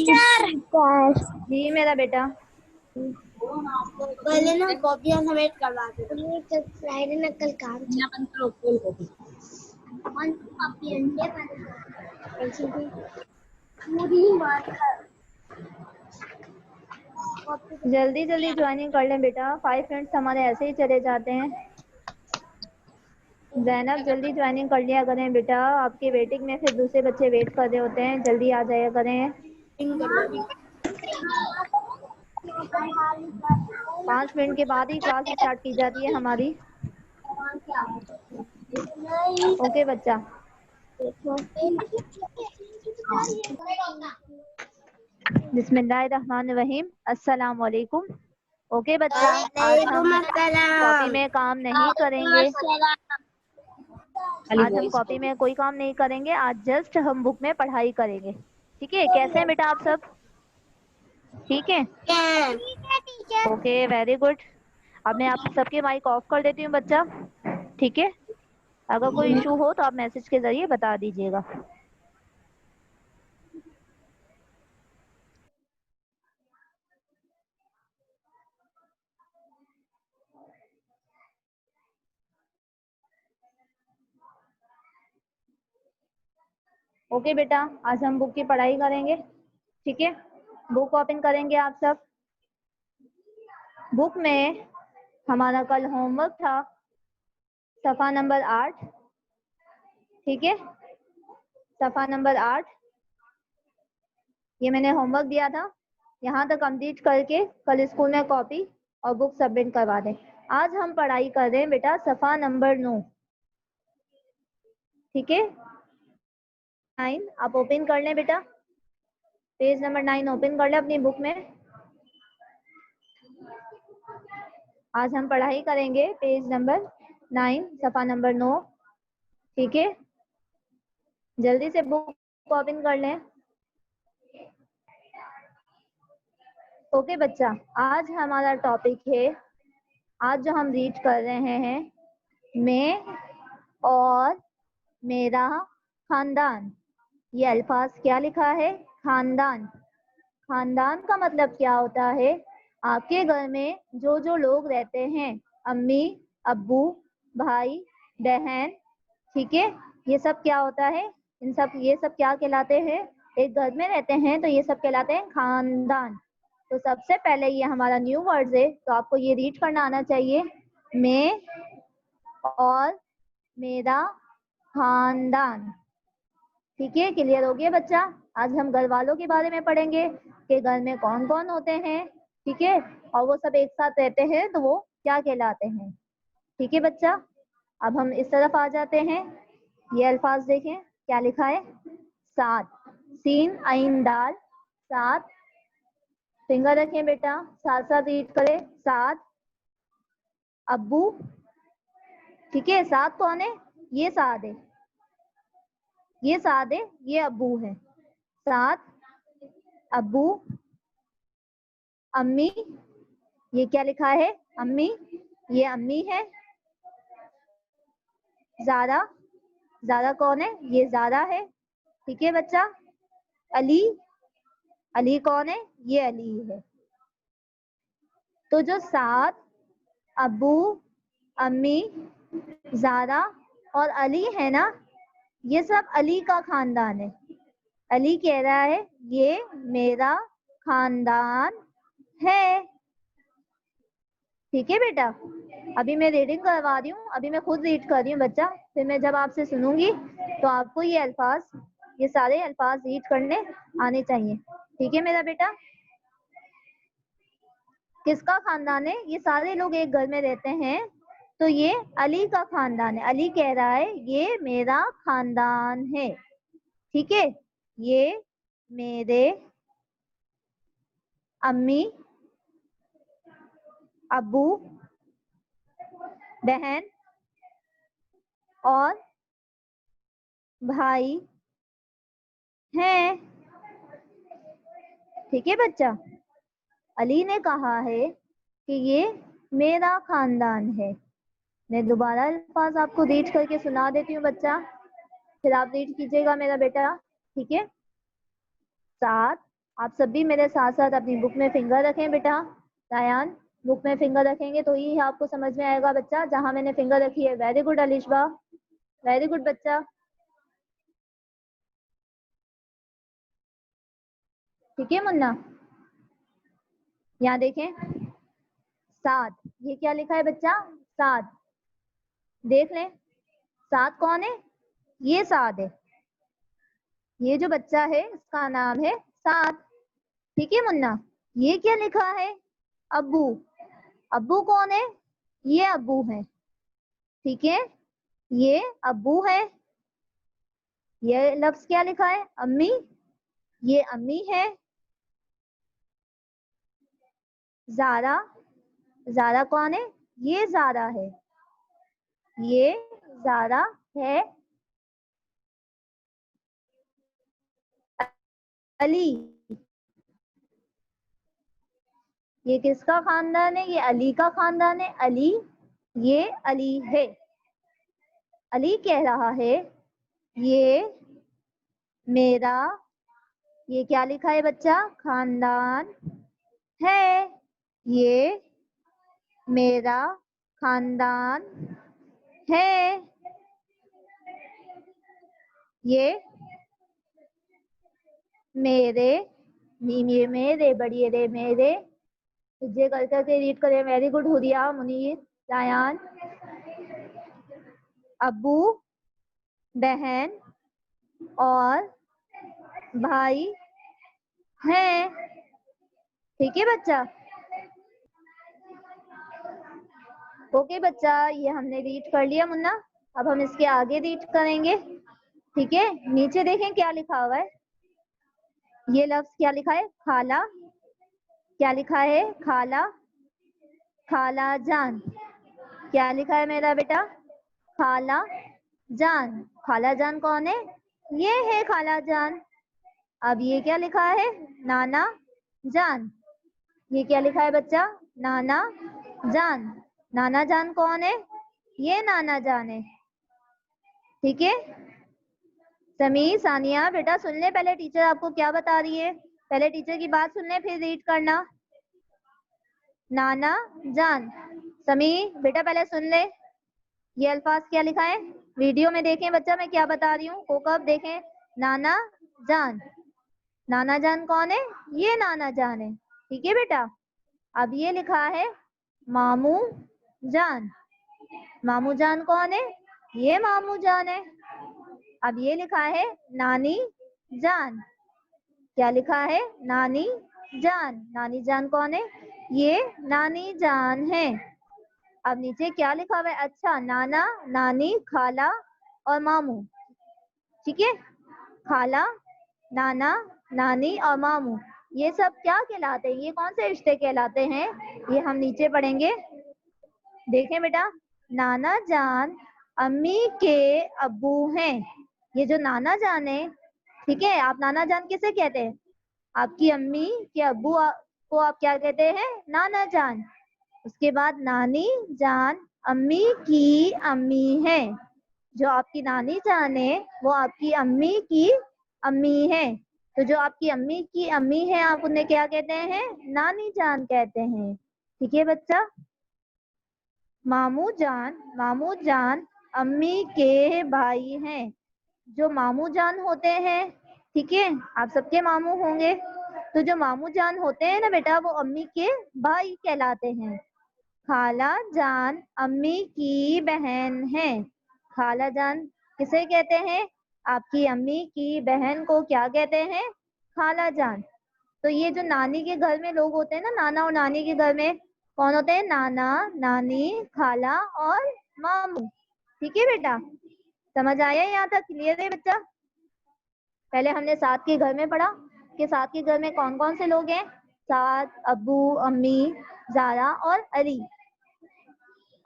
Teacher जी मेरा बेटा, पहले ना कॉपियां सबमिट करवा दो। फ्राइडे ना कल काम बंद करो फुल कॉपी अंडे पूरी मार्कर जल्दी जल्दी ज्वाइनिंग कर लें बेटा, 5 मिनट्स हमारे ऐसे ही चले जाते हैं। जैनब जल्दी ज्वाइनिंग कर लिया करें बेटा, आपकी वेटिंग में फिर दूसरे बच्चे वेट कर रहे होते हैं, जल्दी आ जाया करें। 5 मिनट के बाद ही क्लास स्टार्ट की जाती है हमारी। ओके बच्चा। बिस्मिल्लाहिर्रहमानिर्रहीम, अस्सलाम वालेकुम। ओके बच्चा, आज हम कॉपी में काम नहीं करेंगे। आज हम कॉपी में कोई काम नहीं करेंगे, आज जस्ट हम बुक में पढ़ाई करेंगे। ठीक है, कैसे हैं बेटा आप सब? ठीक है, ओके वेरी गुड। अब मैं आप सबके माइक ऑफ कर देती हूँ बच्चा। ठीक है, अगर कोई इशू हो तो आप मैसेज के जरिए बता दीजिएगा। ओके बेटा, आज हम बुक की पढ़ाई करेंगे। ठीक है, बुक ओपन करेंगे आप सब। बुक में हमारा कल होमवर्क था सफ़ा नंबर 8। ठीक है, सफ़ा नंबर 8 ये मैंने होमवर्क दिया था, यहाँ तक कंप्लीट करके कल स्कूल में कॉपी और बुक सबमिट करवा दें। आज हम पढ़ाई कर रहे हैं बेटा सफ़ा नंबर 9। ठीक है, 9 आप ओपन कर लें बेटा, पेज नंबर 9 ओपन कर लें अपनी बुक में। आज हम पढ़ाई करेंगे पेज नंबर 9 सफ़ा नंबर 9। ठीक है, जल्दी से बुक ओपन कर लें। ओके बच्चा, आज हमारा टॉपिक है, आज जो हम रीड कर रहे हैं, मैं और मेरा खानदान। ये अल्फाज क्या लिखा है? खानदान। खानदान का मतलब क्या होता है? आपके घर में जो जो लोग रहते हैं, अम्मी, अब्बू, भाई, बहन, ठीक है, ये सब क्या होता है? ये सब क्या कहलाते हैं? एक घर में रहते हैं तो ये सब कहलाते हैं खानदान। तो सबसे पहले ये हमारा न्यू वर्ड है, तो आपको ये रीड करना आना चाहिए, मैं और मेरा खानदान। ठीक है, क्लियर हो गया बच्चा? आज हम घर वालों के बारे में पढ़ेंगे कि घर में कौन कौन होते हैं, ठीक है, और वो सब एक साथ रहते हैं तो वो क्या कहलाते हैं। ठीक है बच्चा, अब हम इस तरफ आ जाते हैं। ये अल्फाज देखें क्या लिखा है, सात, सीन आइन दाल, सात। फिंगर रखें बेटा, साथ साथ रीड करें, सात। अब्बू, ठीक है, सात कौन है? ये सात है, ये सात है, ये अब्बू है। सात, अब्बू। अम्मी, ये क्या लिखा है? अम्मी, ये अम्मी है। ज़ारा, ज़ारा कौन है? ये ज़ारा है। ठीक है बच्चा। अली, अली कौन है? ये अली है। तो जो सात, अब्बू, अम्मी, ज़ारा और अली है ना, ये सब अली का खानदान है। अली कह रहा है ये मेरा खानदान है। ठीक है बेटा, अभी मैं रीडिंग करवा रही हूँ, अभी मैं खुद रीड कर रही हूँ बच्चा, फिर मैं जब आपसे सुनूंगी तो आपको ये अल्फाज, ये सारे अल्फाज रीड करने आने चाहिए। ठीक है मेरा बेटा? किसका खानदान है? ये सारे लोग एक घर में रहते हैं तो ये अली का खानदान है। अली कह रहा है ये मेरा खानदान है। ठीक है, ये मेरे अम्मी, अब्बू, बहन और भाई हैं। ठीक है बच्चा, अली ने कहा है कि ये मेरा खानदान है। मैं दोबारा अल्फाज आपको रीड करके सुना देती हूँ बच्चा, फिर आप रीड कीजिएगा मेरा बेटा। ठीक है, सात, आप सब भी मेरे साथ साथ अपनी बुक में फिंगर रखें बेटा। रायान, बुक में फिंगर रखेंगे तो ही आपको समझ में आएगा बच्चा। जहां मैंने फिंगर रखी है। Very good Alishba, very good बच्चा। ठीक है मुन्ना, यहाँ देखें 7, ये क्या लिखा है बच्चा? 7। देख लें 7 कौन है? ये 7 है। ये जो बच्चा है इसका नाम है 7। ठीक है मुन्ना। ये क्या लिखा है? अब्बू। अब्बू कौन है? ये अब्बू है। ठीक है, ये अब्बू है। ये लफ्ज क्या लिखा है? अम्मी। ये अम्मी है। ज़ारा। ज़ारा कौन है? ये ज़ारा है। ये ज़ारा है। अली। ये किसका खानदान है? ये अली का खानदान है। अली, ये अली है। अली कह रहा है ये मेरा, ये क्या लिखा है बच्चा? खानदान है। ये मेरा खानदान है। ये मेरे, ये मेरे बड़ी रे मेरे, जे कर करके रीड करें। Very good Huriya, Munir, Rayan. अब्बू, बहन और भाई हैं। ठीक है बच्चा। ओके बच्चा, ये हमने रीड कर लिया मुन्ना। अब हम इसके आगे रीड करेंगे। ठीक है, नीचे देखें क्या लिखा हुआ है। ये लफ्ज क्या लिखा है? खाला। क्या लिखा है? खाला। खाला जान। क्या लिखा है मेरा बेटा? खाला जान। खाला जान कौन है? ये है खाला जान। अब ये क्या लिखा है? नाना जान। ये क्या लिखा है बच्चा? नाना जान। नाना जान कौन है? ये नाना जान है। ठीक है, समीर, सानिया बेटा सुन ले, पहले टीचर आपको क्या बता रही है। पहले टीचर की बात सुन ले फिर रीड करना। नाना जान। समीर बेटा पहले सुन ले, ये अल्फाज क्या लिखा है? वीडियो में देखें बच्चा मैं क्या बता रही हूँ। कोकब देखें, नाना जान। नाना जान कौन है? ये नाना जान है। ठीक है बेटा। अब ये लिखा है मामू जान। मामू जान कौन है? ये मामू जान है। अब ये लिखा है नानी जान। क्या लिखा है? नानी जान। नानी जान कौन है? ये नानी जान है। अब नीचे क्या लिखा हुआ है? अच्छा, नाना, नानी, खाला और मामू। ठीक है, खाला, नाना, नानी और मामू, ये सब क्या कहलाते हैं? ये कौन से रिश्ते कहलाते हैं? ये हम नीचे पढ़ेंगे। देखें बेटा, नाना जान अम्मी के अब्बू हैं। ये जो नाना जान है, ठीक है, आप नाना जान किसे कहते हैं? आपकी अम्मी के अब्बू को आप क्या कहते हैं? नाना जान। उसके बाद नानी जान अम्मी की अम्मी है। जो आपकी नानी जान है वो आपकी अम्मी की अम्मी है। तो जो आपकी अम्मी की अम्मी है आप उन्हें क्या कहते हैं? नानी जान कहते हैं। ठीक है बच्चा। मामू जान अम्मी के भाई हैं। जो मामू जान होते हैं, ठीक है, आप सबके मामू होंगे, तो जो मामू जान होते हैं ना बेटा वो अम्मी के भाई कहलाते हैं। खाला जान अम्मी की बहन है। खाला जान किसे कहते हैं? आपकी अम्मी की बहन को क्या कहते हैं? खाला जान। तो ये जो नानी के घर में लोग होते हैं ना, नाना और नानी के घर में कौन होते हैं? नाना, नानी, खाला और मामू। ठीक है बेटा, समझ आया यहाँ तक? क्लियर है बच्चा? पहले हमने साथ के घर में पढ़ा कि साथ के घर में कौन कौन से लोग हैं? साथ, अब्बू, अम्मी, ज़ारा और अली।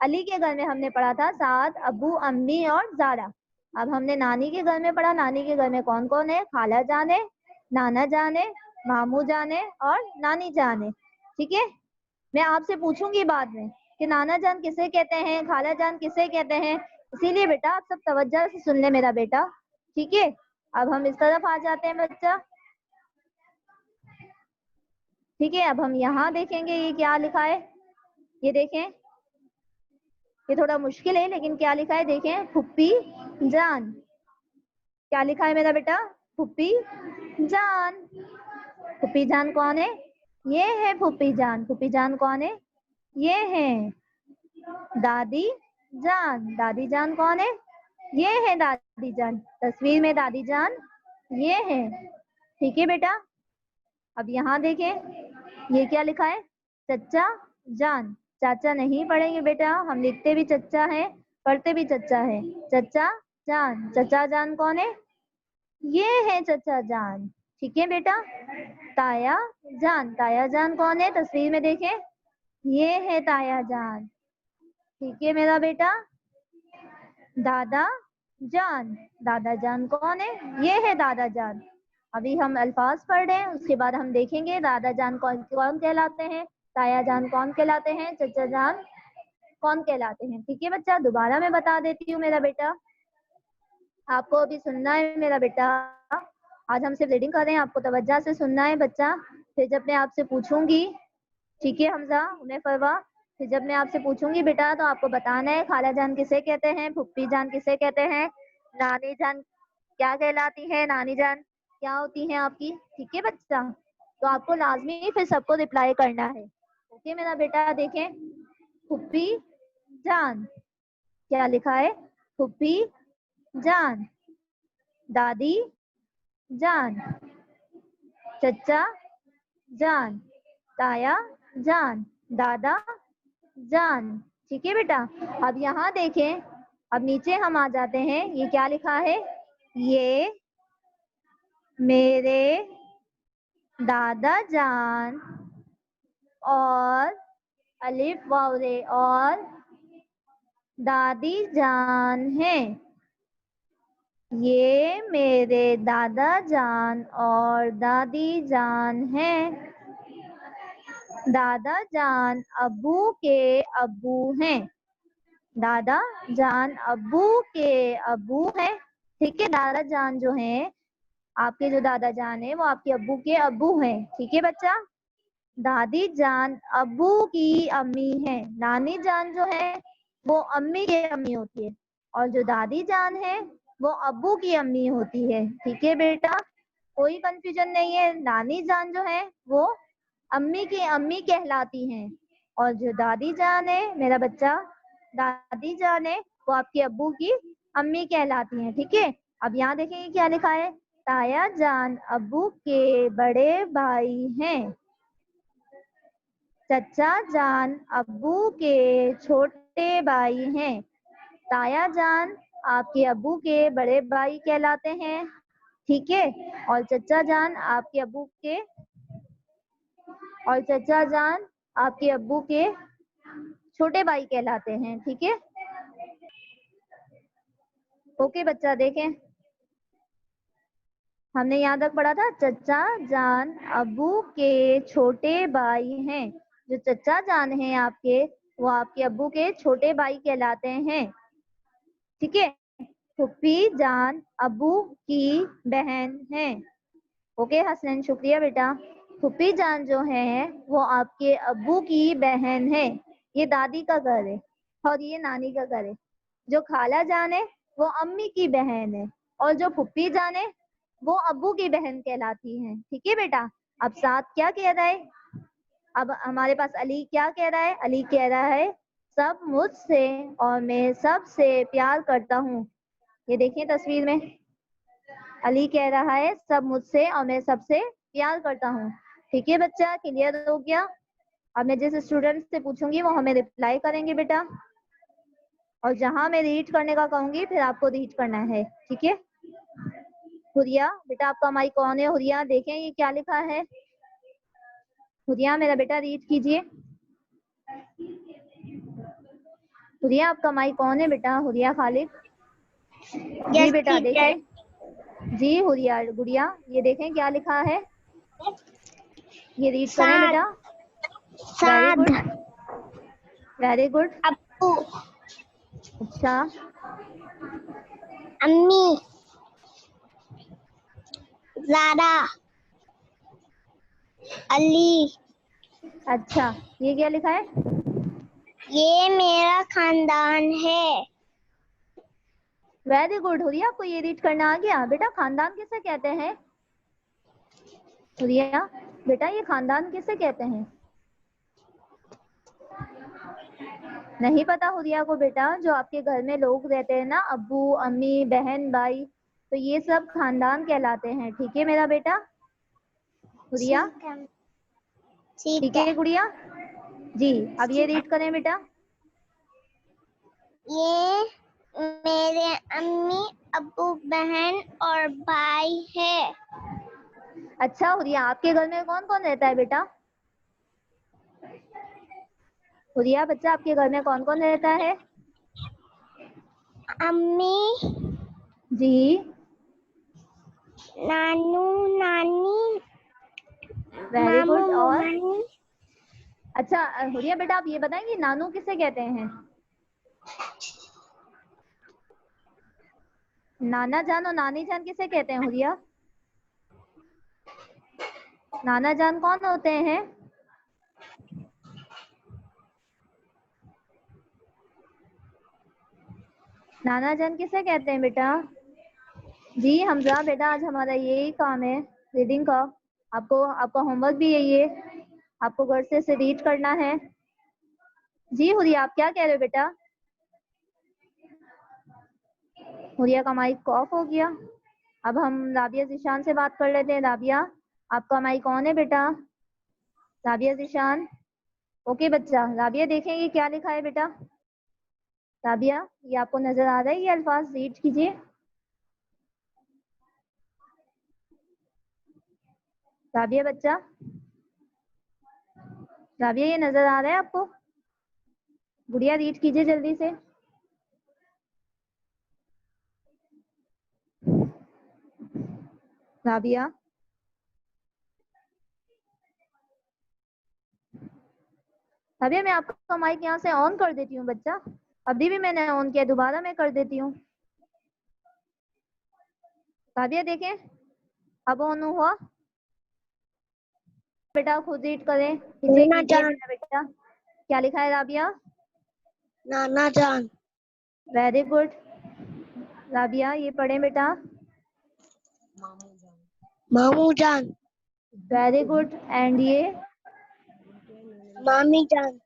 अली के घर में हमने पढ़ा था साथ, अब्बू, अम्मी और ज़ारा। अब हमने नानी के घर में पढ़ा, नानी के घर में कौन कौन है? खाला जान है, नाना जान है, मामू जान है और नानी जान है। ठीक है, मैं आपसे पूछूंगी बाद में कि नाना जान किसे कहते हैं, खाला जान किसे कहते हैं, इसीलिए बेटा आप सब तवज्जो से सुन ले मेरा बेटा। ठीक है, अब हम इस तरफ आ जाते हैं बच्चा। ठीक है, अब हम यहाँ देखेंगे ये क्या लिखा है। ये देखें, ये थोड़ा मुश्किल है लेकिन क्या लिखा है देखें, फुप्पी जान। क्या लिखा है मेरा बेटा, फुप्पी जान। फुप्पी जान कौन है, ये है फुप्पी जान। फुप्पी जान कौन है, ये है दादी जान। दादी जान कौन है, ये है दादी जान। तस्वीर में दादी जान ये है। ठीक है बेटा, अब यहाँ देखें ये क्या लिखा है, चच्चा जान। चाचा नहीं पढ़ेंगे बेटा, हम लिखते भी चच्चा है, पढ़ते भी चच्चा है। चच्चा जान, चच्चा जान कौन है, ये है चच्चा जान। ठीक है बेटा, ताया जान। ताया जान कौन है, तस्वीर में देखें, ये है ताया जान। ठीक है मेरा बेटा, दादा जान। दादा जान कौन है, ये है दादा जान। अभी हम अल्फाज पढ़ रहे हैं, उसके बाद हम देखेंगे दादा जान कौन कौन कहलाते हैं, ताया जान कौन कहलाते हैं, चचा जान कौन कहलाते हैं। ठीक है बच्चा, दोबारा मैं बता देती हूँ मेरा बेटा, आपको अभी सुनना है मेरा बेटा। आज हम सिर्फ रीडिंग कर रहे हैं, आपको तवज्जो से सुनना है बच्चा। फिर जब मैं आपसे पूछूंगी, ठीक है हमजा उन्हें फरवा, फिर जब मैं आपसे पूछूंगी बेटा तो आपको बताना है खाला जान किसे कहते हैं, फुप्पी जान किसे कहते हैं, नानी जान क्या कहलाती है, नानी जान क्या होती है आपकी। ठीक है बच्चा, तो आपको लाजमी फिर सबको रिप्लाई करना है। ओके मेरा बेटा, देखें फुप्पी जान क्या लिखा है, फुप्पी जान, दादी जान, चचा जान, ताया जान, दादा जान। ठीक है बेटा, अब यहाँ देखें, अब नीचे हम आ जाते हैं, ये क्या लिखा है, ये मेरे दादा जान और अलिफ वावरे और दादी जान हैं। ये मेरे दादा जान और दादी जान हैं। दादा जान अब्बू के अब्बू हैं। दादा जान अब्बू के अब्बू हैं। ठीक है, दादा जान जो हैं, आपके जो दादा जान है वो आपके अब्बू के अब्बू हैं। ठीक है बच्चा, दादी जान अब्बू की अम्मी है। नानी जान जो है वो अम्मी की अम्मी होती है, और जो दादी जान है वो अब्बू की अम्मी होती है। ठीक है बेटा, कोई कंफ्यूजन नहीं है। नानी जान जो है वो अम्मी की अम्मी कहलाती हैं, और जो दादी जान है मेरा बच्चा, दादी जान है वो आपके अब्बू की अम्मी कहलाती हैं। ठीक है, अब यहाँ देखेंगे क्या लिखा है, ताया जान अब्बू के बड़े भाई हैं। चचा जान अब्बू के छोटे भाई हैं। ताया जान आपके अब्बू के बड़े भाई कहलाते हैं। ठीक है, और चचा जान आपके अब्बू के छोटे भाई कहलाते हैं। ठीक है, ओके बच्चा, देखें हमने यहाँ तक पढ़ा था, चचा जान अब्बू के छोटे भाई हैं। जो चचा जान हैं आपके, वो आपके अब्बू के छोटे भाई कहलाते हैं। ठीक है, फुप्पी जान अब्बू की बहन है। ओके हसनैन, शुक्रिया बेटा। फुप्पी जान जो है वो आपके अब्बू की बहन है। ये दादी का घर है और ये नानी का घर है। जो खाला जान है वो अम्मी की बहन है, और जो फुप्पी जान है वो अब्बू की बहन कहलाती हैं। ठीक है बेटा, अब साथ क्या कह रहा है, अब हमारे पास अली क्या कह रहा है, अली कह रहा है सब मुझसे और मैं सबसे प्यार करता हूँ। ये देखिए तस्वीर में, अली कह रहा है सब मुझसे और मैं सबसे प्यार करता हूँ। ठीक है बच्चा, क्लियर हो गया। अब मैं जिस स्टूडेंट से पूछूंगी वो हमें रिप्लाई करेंगे बेटा, और जहां मैं रीड करने का कहूंगी फिर आपको रीड करना है। ठीक है, हुरिया बेटा आपका माइक कौन है, हुरिया देखें ये क्या लिखा है। हुरिया मेरा बेटा रीड कीजिए। हुरिया आपका माइक कौन है बेटा, हुरिया खालिद। जी बेटा देखें, जी हुरिया गुड़िया ये देखें क्या लिखा है, ये रीड करें बेटा। Very good, very good. अब्बू, अच्छा, अम्मी, ज़ारा, अली, अच्छा, ये क्या लिखा है? ये मेरा खानदान है। वेरी गुड हुरिया, आपको ये रीड करना आ गया। बेटा खानदान किसे कहते हैं? हुरिया बेटा ये खानदान किसे कहते हैं? नहीं पता हुरिया को? बेटा जो आपके घर में लोग रहते हैं ना, अब्बू अम्मी बहन भाई, तो ये सब खानदान कहलाते हैं। ठीक है मेरा बेटा? हुरिया ठीक है गुड़िया जी। अब ये रीड करें बेटा। ये मेरे अम्मी अब्बू बहन और भाई है। अच्छा हुरिया, आपके घर में कौन कौन रहता है बेटा? हुरिया बच्चा, आपके घर में कौन कौन रहता है? अम्मी जी, नानू नानी वेरी मामू गुड। और मामी। अच्छा हुरिया बेटा, आप ये बताएंगे नानू किसे कहते हैं? नाना जान और नानी जान किसे कहते हैं हुरिया? नाना जान कौन होते हैं? नाना जान किसे कहते हैं बेटा? जी हमजा बेटा, आज हमारा यही काम है रीडिंग का। आपका होमवर्क भी यही है, आपको घर से इसे रीड करना है। जी हुरिया, आप क्या कह रहे हो बेटा? हुरिया का माइक ऑफ हो गया। अब हम राबिया ज़ीशान से बात कर लेते हैं। राबिया, आपका माइक ऑन है बेटा? राबिया ज़ीशान, ओके बच्चा। राबिया देखें ये क्या लिखा है बेटा? राबिया ये आपको नजर आ रहा है? ये अल्फाज रीड कीजिए। राबिया बच्चा, राबिया ये नजर आ रहा है आपको? गुड़िया रीड कीजिए जल्दी से। राबिया, राबिया मैं आपका माइक यहाँ से ऑन कर देती हूँ बच्चा। अभी भी मैंने ऑन किया, दोबारा मैं कर देती हूँ। राबिया देखें अब ऑन हुआ। बेटा खुद रीड करें, इसे नाना कीजिए जान मेरा बेटा। क्या लिखा है राबिया? नाना जान वेरी गुड। राबिया ये पढ़े बेटा। मामू जान वेरी गुड। एंड ये मामी जान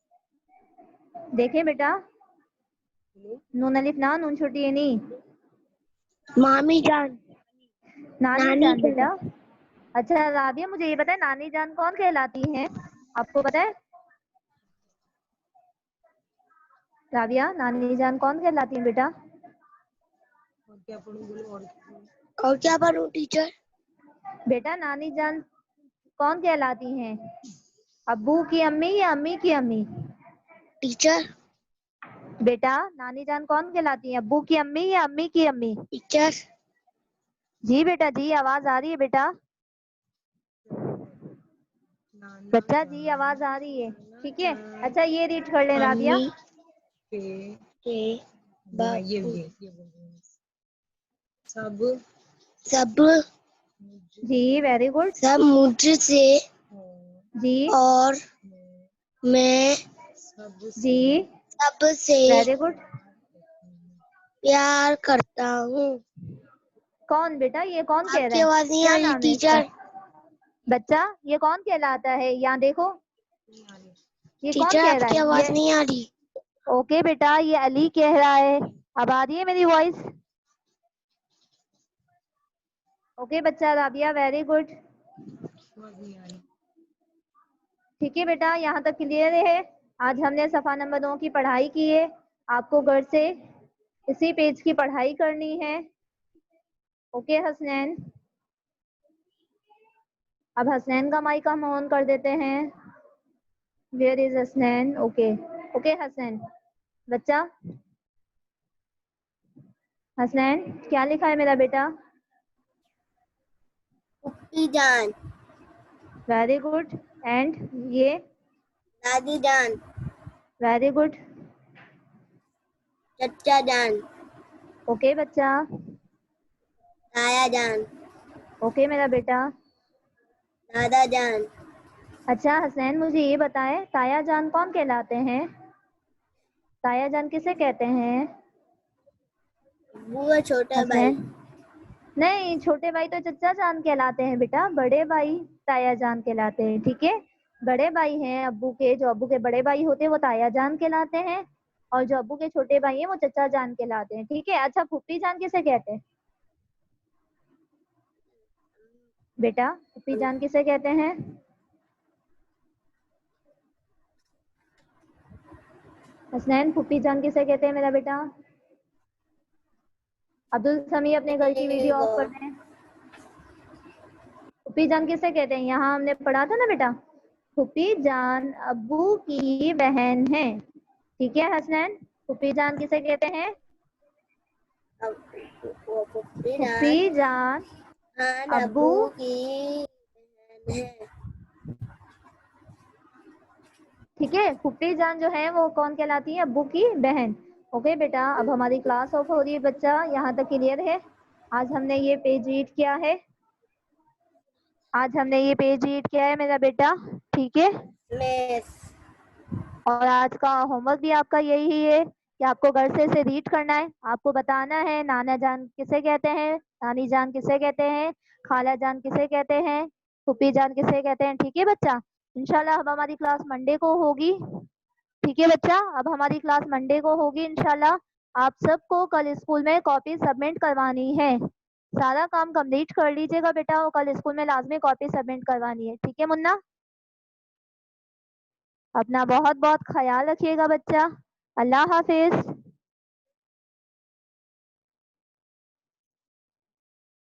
देखें बेटा, नून अलिफ ना, नून छोटी है नी, मामी जान नानी नानी जान जान बेटा। अच्छा राबिया मुझे ये बताए नानी जान कौन कहलाती हैं? आपको पता है? राबिया नानी जान कौन कहलाती हैं बेटा? और क्या पढ़ूं टीचर? बेटा नानी जान कौन कहलाती हैं? अब्बू की अम्मी या अम्मी की अम्मी? टीचर बेटा नानी जान कौन कहलाती हैं? अब्बू की अम्मी या अम्मी की अम्मी? टीचर जी बेटा जी, आवाज आ रही है बेटा? बच्चा जी आवाज आ रही है, ठीक है। अच्छा ये रीड कर लें राबिया। मम्मी के बाबू सब जी वेरी गुड। सब मुझसे जी और मैं जी सबसे वेरी गुड। प्यार करता हूँ। कौन बेटा, ये कौन कह रहा आपकी है? आवाज नहीं क्या आ रही नाम है इसका? टीचर? बच्चा ये कौन कहलाता है? यहाँ देखो, ये कौन टीचर कह रहा आपकी है आवाज ये? नहीं आ रही। ओके बेटा, ये अली कह रहा है। अब आ रही है मेरी वॉइस? ओके बच्चा राबिया वेरी गुड। ठीक है बेटा, यहाँ तक क्लियर है। आज हमने सफा नंबर 9 की पढ़ाई की है। आपको घर से इसी पेज की पढ़ाई करनी है। ओके हसनैन, अब हसनैन का माइक हम ऑन कर देते हैं। Where is Hasnain? Okay okay Hasnain बच्चा। हसनैन क्या लिखा है मेरा बेटा? पप्पी जान वेरी गुड। एंड ये दादी जान वेरी गुड। चचा जान ओके बच्चा। ताया जान ओके मेरा बेटा। दादा जान अच्छा हसनैन, मुझे ये बताएं, ताया जान कौन कहलाते हैं? ताया जान किसे कहते हैं? बुआ छोटा भाई। हसनैन, नहीं, छोटे भाई तो चचा जान कहलाते हैं बेटा, बड़े भाई ताया जान कहलाते हैं। ठीक है, बड़े भाई हैं अब्बू के, जो अब्बू के बड़े भाई होते हैं वो ताया जान कहलाते हैं, और जो अब्बू के छोटे भाई हैं वो चचा जान कहलाते हैं। ठीक है। अच्छा, फूफी जान किसे कहते हैं बेटा? फूफी जान किसे कहते हैं? हसनैन, फूफी जान किसे कहते हैं मेरा बेटा? अब्दुल समी, अपने घर की वीडियो ऑफ कर दें। फूफी जान किसे कहते हैं? यहाँ हमने पढ़ा था ना बेटा, फूफी जान अब्बू की बहन है। ठीक है हसनैन, फूफी जान किसे कहते हैं? फूफी जान अब्बू की बहन है। ठीक है, फूफी जान जो है वो कौन कहलाती है? अब्बू की बहन। ओके बेटा, अब हमारी क्लास ऑफ हो रही है बच्चा, यहाँ तक क्लियर है? आज हमने ये पेज रीड किया है, आज हमने ये पेज रीड किया है मेरा बेटा। ठीक है, और आज का होमवर्क भी आपका यही है कि आपको घर से इसे रीड करना है। आपको बताना है नाना जान किसे कहते हैं, नानी जान किसे कहते हैं, खाला जान किसे कहते हैं, फूफी जान किसे कहते हैं। ठीक है बच्चा, इंशाल्लाह अब हमारी क्लास मंडे को होगी। ठीक है बच्चा, अब हमारी क्लास मंडे को होगी इंशाल्लाह। आप सबको कल स्कूल में कॉपी सबमिट करवानी है, सारा काम कंप्लीट कर लीजिएगा बेटा, और कल स्कूल में लाजमी कॉपी सबमिट करवानी है। ठीक है मुन्ना, अपना बहुत बहुत ख्याल रखिएगा बच्चा। अल्लाह हाफिज।